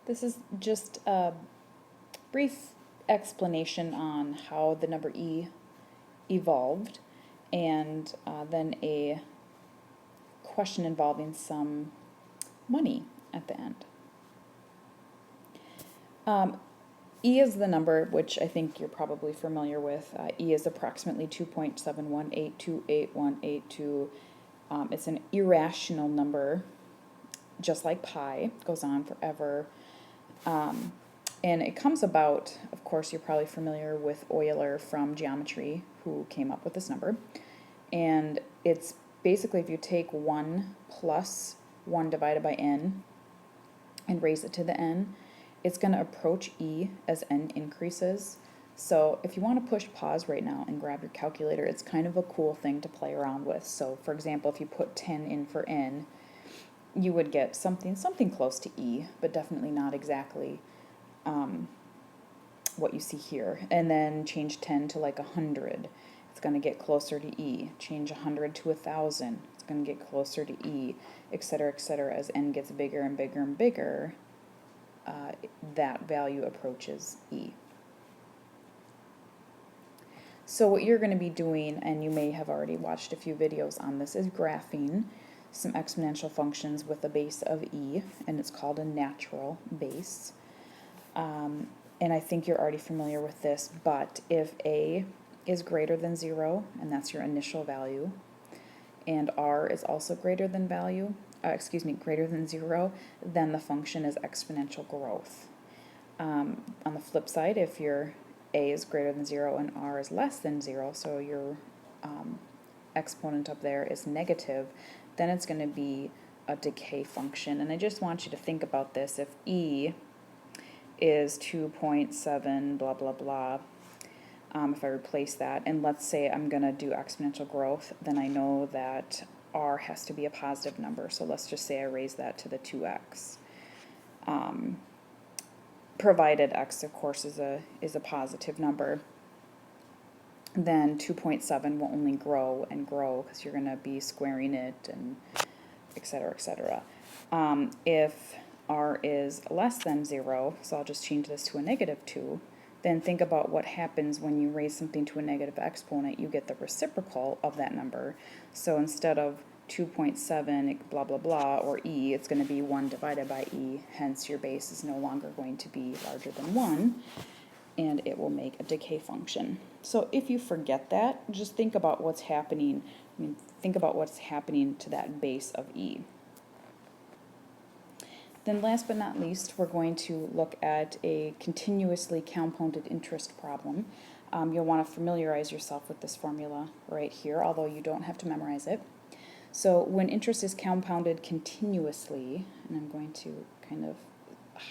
This is just a brief explanation on how the number E evolved, and then a question involving some money at the end. E is the number, which I think you're probably familiar with. E is approximately 2.718288182. It's an irrational number, just like pi. It goes on forever. And it comes about, of course, you're probably familiar with Euler from geometry, who came up with this number. And it's basically if you take 1 plus 1 divided by n and raise it to the n, it's going to approach e as n increases. So if you want to push pause right now and grab your calculator, it's kind of a cool thing to play around with. So for example, if you put 10 in for n, you would get something close to e, but definitely not exactly what you see here. And then change 10 to like 100. It's going to get closer to e. Change 100 to 1,000. It's going to get closer to e, etc., etc. As n gets bigger and bigger and bigger, that value approaches e. So what you're going to be doing, and you may have already watched a few videos on this, is graphing some exponential functions with a base of e, and it's called a natural base. And I think you're already familiar with this, but if a is greater than 0, and that's your initial value, and r is also greater than greater than 0, then the function is exponential growth. On the flip side, if your a is greater than 0 and r is less than 0, so your exponent up there is negative, then it's going to be a decay function. And I just want you to think about this. If e is 2.7 blah blah blah, if I replace that, and let's say I'm going to do exponential growth, then I know that r has to be a positive number. So let's just say I raise that to the 2x. Provided x, of course, is a positive number, then 2.7 will only grow and grow because you're going to be squaring it, and etc., etc. If r is less than 0, so I'll just change this to a -2, then think about what happens when you raise something to a negative exponent. You get the reciprocal of that number. So instead of 2.7 blah blah blah, or e, it's going to be 1 divided by e, hence your base is no longer going to be larger than 1, and it will make a decay function. So if you forget that, just think about what's happening. Think about what's happening to that base of e. Then last but not least, we're going to look at a continuously compounded interest problem. You'll want to familiarize yourself with this formula right here, although you don't have to memorize it. So when interest is compounded continuously, and I'm going to kind of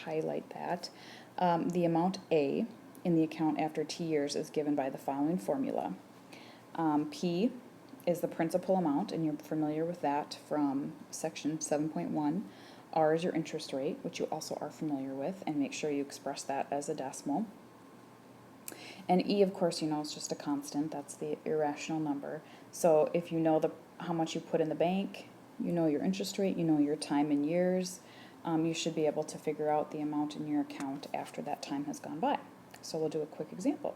highlight that, the amount A in the account after t years is given by the following formula. P is the principal amount, and you're familiar with that from section 7.1. R is your interest rate, which you also are familiar with, and make sure you express that as a decimal. And E, of course, you know, is just a constant. That's the irrational number. So if you know how much you put in the bank, you know your interest rate, you know your time in years, you should be able to figure out the amount in your account after that time has gone by. So we'll do a quick example.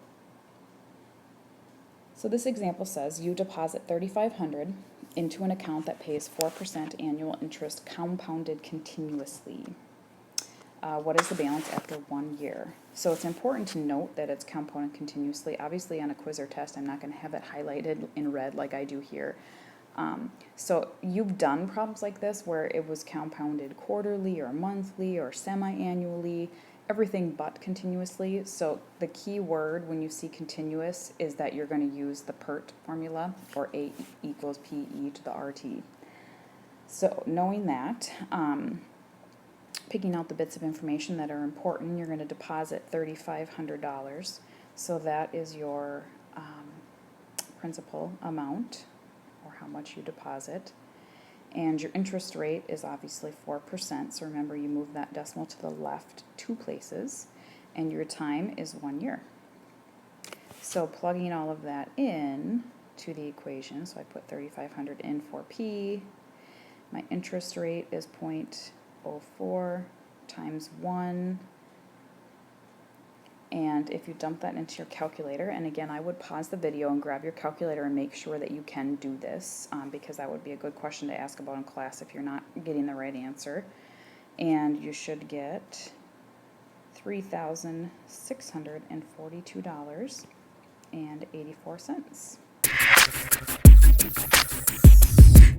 So this example says you deposit $3,500 into an account that pays 4% annual interest compounded continuously. What is the balance after 1 year? So it's important to note that it's compounded continuously. Obviously on a quiz or test, I'm not going to have it highlighted in red like I do here. So you've done problems like this where it was compounded quarterly or monthly or semi-annually, everything but continuously. So the key word when you see continuous is that you're going to use the PERT formula, or A equals PE to the RT. So knowing that, picking out the bits of information that are important, you're going to deposit $3,500. So that is your principal amount, or how much you deposit. And your interest rate is obviously 4%, so remember you move that decimal to the left 2 places, and your time is 1 year. So plugging all of that in to the equation, so I put 3,500 in for P, my interest rate is 0.04, times 1. And if you dump that into your calculator, and again, I would pause the video and grab your calculator and make sure that you can do this, because that would be a good question to ask about in class if you're not getting the right answer. And you should get $3,642.84.